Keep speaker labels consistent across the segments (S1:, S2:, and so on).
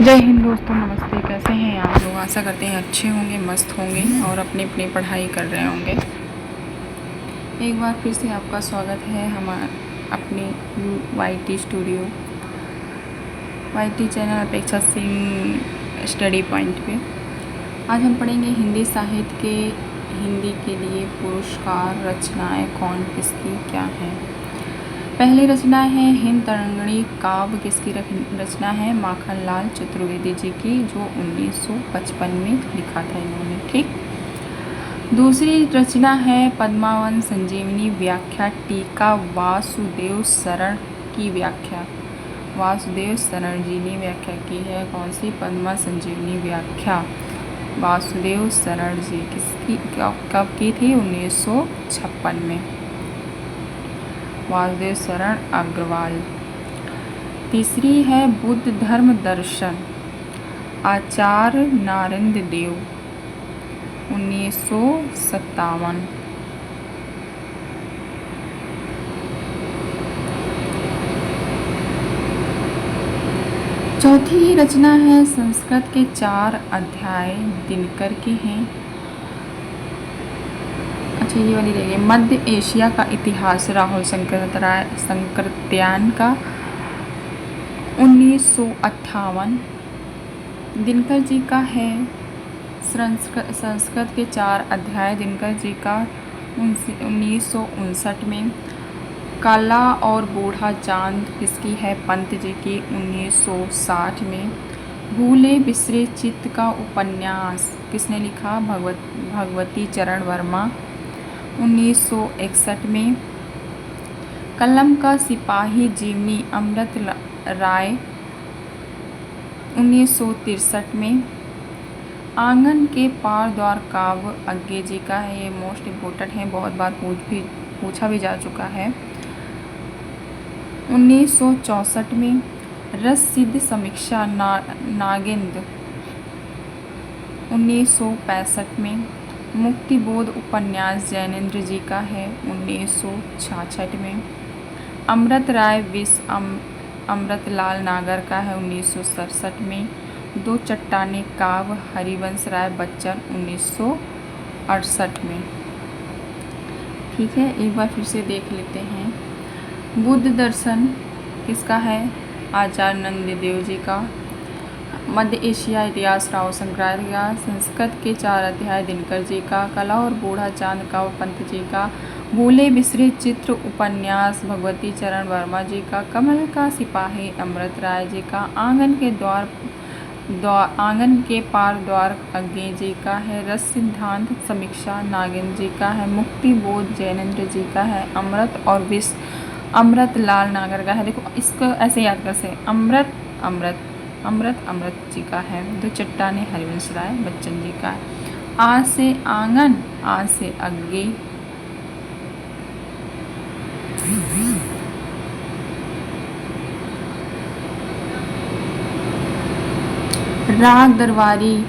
S1: जय हिंद दोस्तों, नमस्ते। कैसे हैं आप लोग? आशा करते हैं अच्छे होंगे, मस्त होंगे और अपनी अपनी पढ़ाई कर रहे होंगे। एक बार फिर से आपका स्वागत है हमारे अपने YT स्टूडियो YT चैनल अपेक्षा सिंह स्टडी पॉइंट पे। आज हम पढ़ेंगे हिंदी साहित्य के हिंदी के लिए पुरस्कार रचनाएं कौन किसकी क्या है। पहली रचना है हिंद तरंगिणी काव्य, किसकी रचना है? माखनलाल चतुर्वेदी जी की, जो 1955 में लिखा था इन्होंने। ठीक। दूसरी रचना है पद्मावन संजीवनी व्याख्या टीका, वासुदेव शरण की व्याख्या। वासुदेव शरण जी ने व्याख्या की है। कौन सी? पद्मा संजीवनी व्याख्या वासुदेव शरण जी। किसकी कब की थी? 1956 में। वासुदेव शरण अग्रवाल। तीसरी है बुद्ध धर्म दर्शन, आचार्य नारेंद्र देव, 1957। चौथी रचना है संस्कृत के 4 अध्याय, दिनकर के हैं। अच्छा, ये वाली रहेगी मध्य एशिया का इतिहास, राहुल शंकरत्यायन का, 1958। दिनकर जी का है संस्कृत के 4 अध्याय, दिनकर जी का 1959 में। काला और बूढ़ा चांद किसकी है? पंत जी की, 1960 में। भूले बिसरे चित्त का उपन्यास किसने लिखा? भगवती चरण वर्मा, 1961 में। कलम का सिपाही जीवनी अमृत राय, 1963 में। आंगन के पार द्वार काव्य अज्ञे जी का है। ये मोस्ट इम्पोर्टेंट है, बहुत बार पूछा भी जा चुका है। 1964 में। रस सिद्ध समीक्षा नागेंद्र, 1965 में। मुक्तिबोध उपन्यास जैनेन्द्र जी का है, 1966 में। अमृत राय विष अमृतलाल नागर का है, 1967 में। दो चट्टानें काव्य हरिवंश राय बच्चन, 1968 में। ठीक है, एक बार फिर से देख लेते हैं। बुद्ध दर्शन किसका है? आचार्य नंददेव जी का। मध्य एशिया इतिहास राव शंकराचार्य का। संस्कृत के 4 अध्याय दिनकर जी का। कला और बूढ़ा चांद का पंत जी का। भूले बिसरे चित्र उपन्यास भगवती चरण वर्मा जी का। कमल का सिपाही अमृत राय जी का। आंगन के पार द्वार अज्ञे जी का है। रस सिद्धांत समीक्षा नागेंद्र जी का है। मुक्ति बोध जैनेन्द्र जी का है। अमृत और विष अमृत लाल नागर का है। देखो, इसको ऐसे याद कर से अमृत अमृत अमृत अमृत जी का है। दो चट्टाने हरिवंश राय बच्चन जी का है। आ से आंगन, आ से अज्ञे। राग दरबारी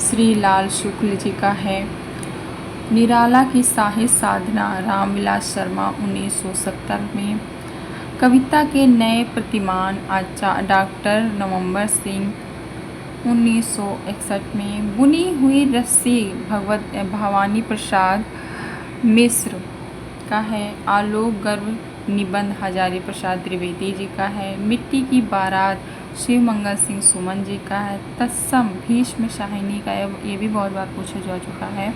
S1: श्री लाल शुक्ल जी का है। निराला की साहित्य साधना रामविलास शर्मा, 1970 में। कविता के नए प्रतिमान डॉक्टर नवंबर सिंह, 1961 में। बुनी हुई रस्सी भवानी प्रसाद मिश्र का है। आलोक गर्व निबंध हजारी प्रसाद द्विवेदी जी का है। मिट्टी की बारात शिव मंगल सिंह सुमन जी का है। तत्सम भीष्म शाहिनी का, ये भी बहुत बार पूछा जा चुका है।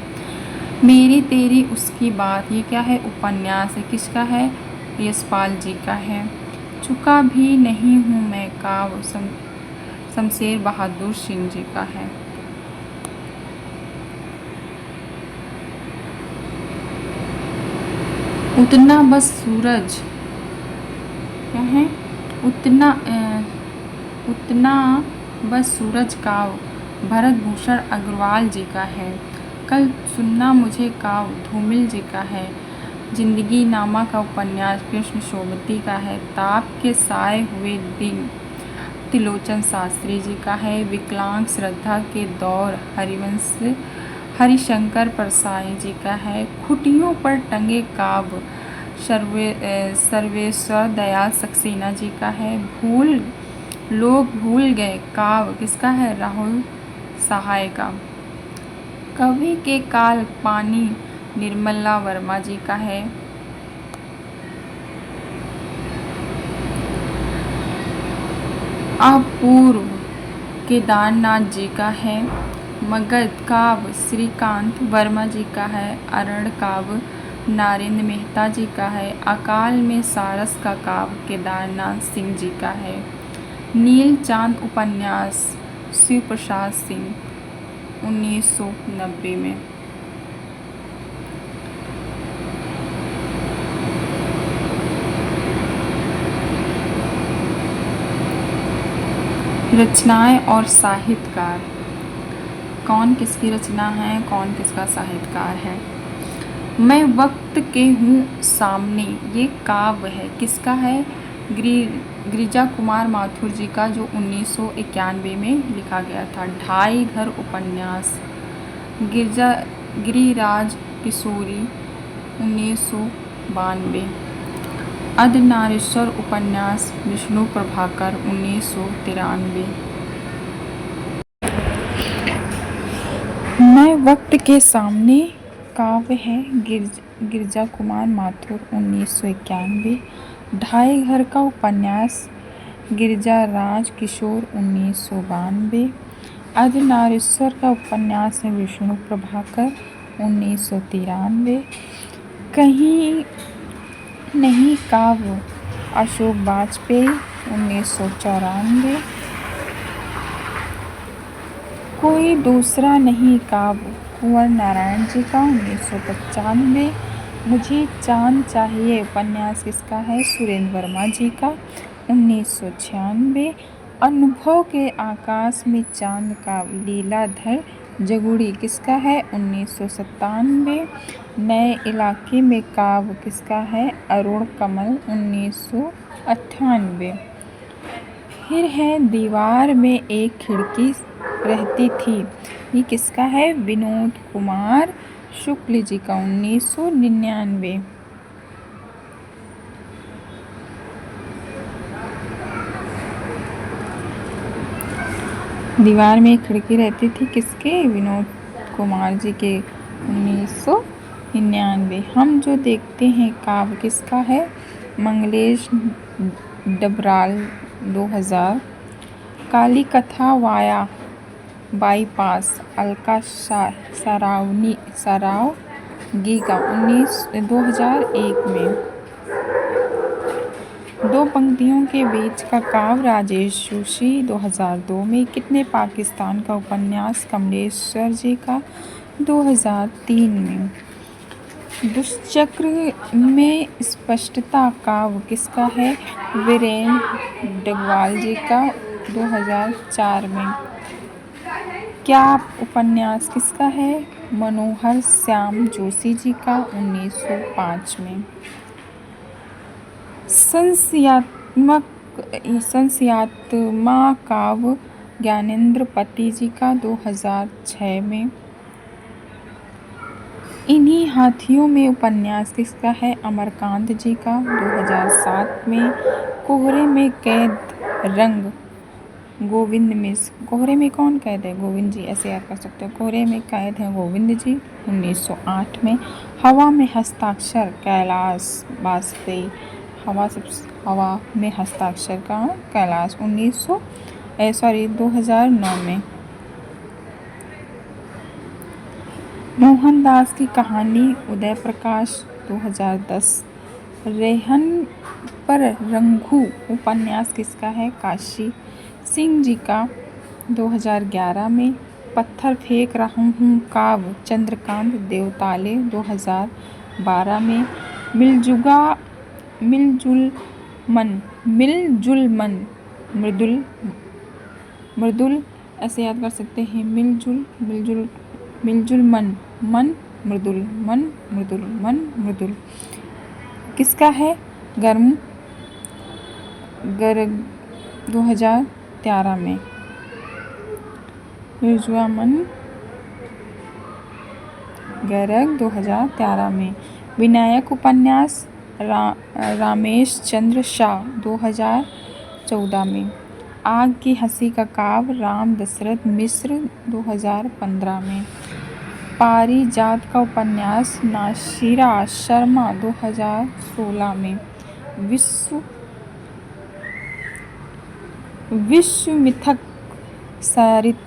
S1: मेरी तेरी उसकी बात, ये क्या है? उपन्यास है। किसका है? यशपाल जी का है। चुका भी नहीं हूँ मैं काव्य शमशेर बहादुर सिंह जी का है। उतना बस सूरज क्या है? उतना बस सूरज काव्य भरत भूषण अग्रवाल जी का है। कल सुनना मुझे काव्य धूमिल जी का है। जिंदगी नामा का उपन्यास कृष्ण सोबती का है। ताप के साए हुए दिन त्रिलोचन शास्त्री जी का है। विकलांग श्रद्धा के दौर हरिशंकर परसाई जी का है। खुटियों पर टंगे काव्य सर्वेश्वर दयाल सक्सेना जी का है। लोग भूल गए काव्य किसका है? राहुल सहाय का। कवि के काल पानी निर्मला वर्मा जी का है। अपूर्व केदारनाथ जी का है। मगध काव्य श्रीकांत वर्मा जी का है। अरण काव्य नरेंद्र मेहता जी का है। अकाल में सारस का काव्य केदारनाथ सिंह जी का है। नील चांद उपन्यास शिव प्रसाद सिंह 1990 में। रचनाएं और साहित्यकार, कौन किसकी रचना है, कौन किसका साहित्यकार है? मैं वक्त के हूँ सामने, ये काव्य है, किसका है? गिरिजा कुमार माथुर जी का, जो 1991 में लिखा गया था। ढाई घर उपन्यास गिरिराज किशोरी 1992। अर्धनारीश्वर उपन्यास विष्णु प्रभाकर 1993। मैं वक्त के सामने काव्य है गिरिजा कुमार माथुर 1991। ढाई घर का उपन्यास गिरिराज किशोर 1992। अर्धनारीश्वर का उपन्यास है विष्णु प्रभाकर 1993। कहीं नहीं काव्य अशोक वाजपेयी 1994। कोई दूसरा नहीं काव्य कुंवर नारायण जी का 1995। मुझे चांद चाहिए उपन्यास किसका है? सुरेंद्र वर्मा जी का 1996। अनुभव के आकाश में चांद का लीलाधर जगुड़ी किसका है? 1997। नए इलाके में काव्य किसका है? अरुण कमल 1998। फिर है दीवार में एक खिड़की रहती थी, ये किसका है? विनोद कुमार शुक्ल जी का 1999। दीवार में एक खिड़की रहती थी, किसके? विनोद कुमार जी के 1999। हम जो देखते हैं काव्य किसका है? मंगलेश डबराल 2000। काली कथा वाया बाईपास अलका सरावगी का 2001 में। दो पंक्तियों के बीच का काव्य राजेश जोशी 2002 में। कितने पाकिस्तान का उपन्यास कमलेश्वर जी का 2003 में। दुष्चक्र में स्पष्टता काव्य किसका है? वीरेंद्र डगवाल जी का 2004 में। क्या उपन्यास किसका है? मनोहर श्याम जोशी जी का 1905 में। संस्यात्मा काव्य ज्ञानेंद्र पति जी का 2006 में। इन्हीं हाथियों में उपन्यास किसका है? अमरकांत जी का 2007 में। कोहरे में कैद रंग गोविंद मिश्र। कोहरे में कौन कैद है? गोविंद जी, ऐसे याद कर सकते हो। कोहरे में कैद है गोविंद जी 1908 में। हवा में हस्ताक्षर कैलाश वाजपेयी। हवा में हस्ताक्षर का कैलाश 2009 में। मोहनदास की कहानी उदय प्रकाश 2010। रेहन पर रंगू उपन्यास किसका है? काशी सिंह जी का 2011 में। पत्थर फेंक रहा हूँ काव्य चंद्रकांत देवताले 2012 में। मिलजुल मृदुल ऐसे याद कर सकते हैं। मिलजुल मन मृदुल किसका है? गर्ग 2013 में। गर्ग 2013 में। विनायक उपन्यास रामेश चंद्र शाह 2014 में। आग की हंसी का काव्य राम दशरथ मिश्र 2015 में। पारिजात का उपन्यास नासिरा शर्मा 2016 में। विश्व मिथक सरित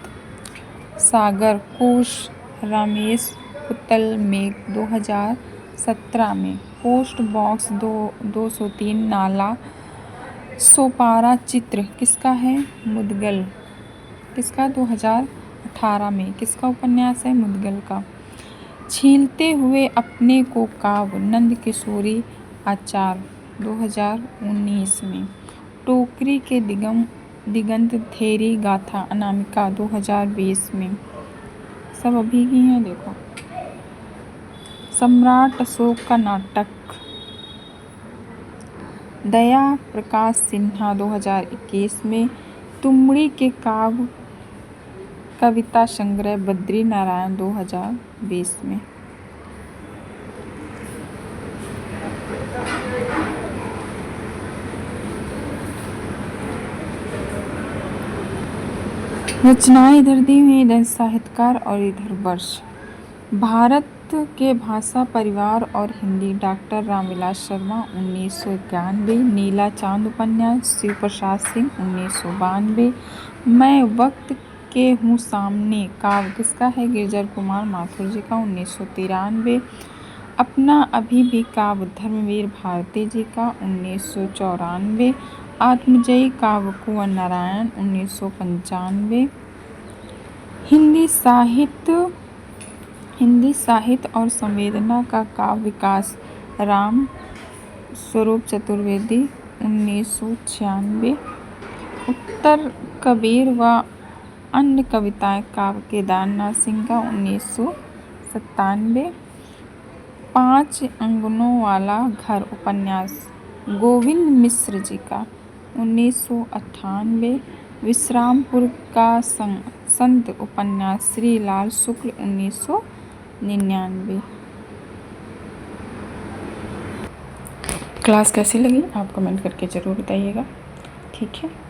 S1: सागर कोश रमेश पुतल मेघ 2017 में। पोस्ट बॉक्स 203 नाला सोपारा चित्र किसका है? मुदगल। किसका? 2018 में। किसका उपन्यास है? मुदगल का। छीलते हुए अपने को काव्य नंद किशोरी आचार्य 2019 में। टोकरी के दिगंत थेरी गाथा अनामिका 2020 में। सब अभी की हैं। देखो, सम्राट अशोक का नाटक दया प्रकाश सिन्हा 2021 में। तुमड़ी के काव्य कविता संग्रह बद्री नारायण 2020 में। रचनाएं इधर दी हुई, इधर साहित्यकार और इधर वर्ष। भारत के भाषा परिवार और हिंदी डॉक्टर रामविलास शर्मा 1991। नीला चांद उपन्यास शिव प्रसाद सिंह 1992। मैं वक्त के हूँ सामने काव्य किसका है? गिरजर कुमार माथुर जी का 1993। अपना अभी भी काव्य धर्मवीर भारती जी का 1994। आत्मजयी काव्य कुंवर नारायण 1995। हिंदी साहित्य और संवेदना का काव्य विकास राम स्वरूप चतुर्वेदी 1996। उत्तर कबीर व अन्य कविताएं काव्य केदारनाथ सिंह का 1997। 5 अंगनों वाला घर उपन्यास गोविंद मिश्र जी का 1998। विश्रामपुर का संत उपन्यास श्री लाल शुक्ल 1999। क्लास कैसी लगी आप कमेंट करके ज़रूर बताइएगा। ठीक है।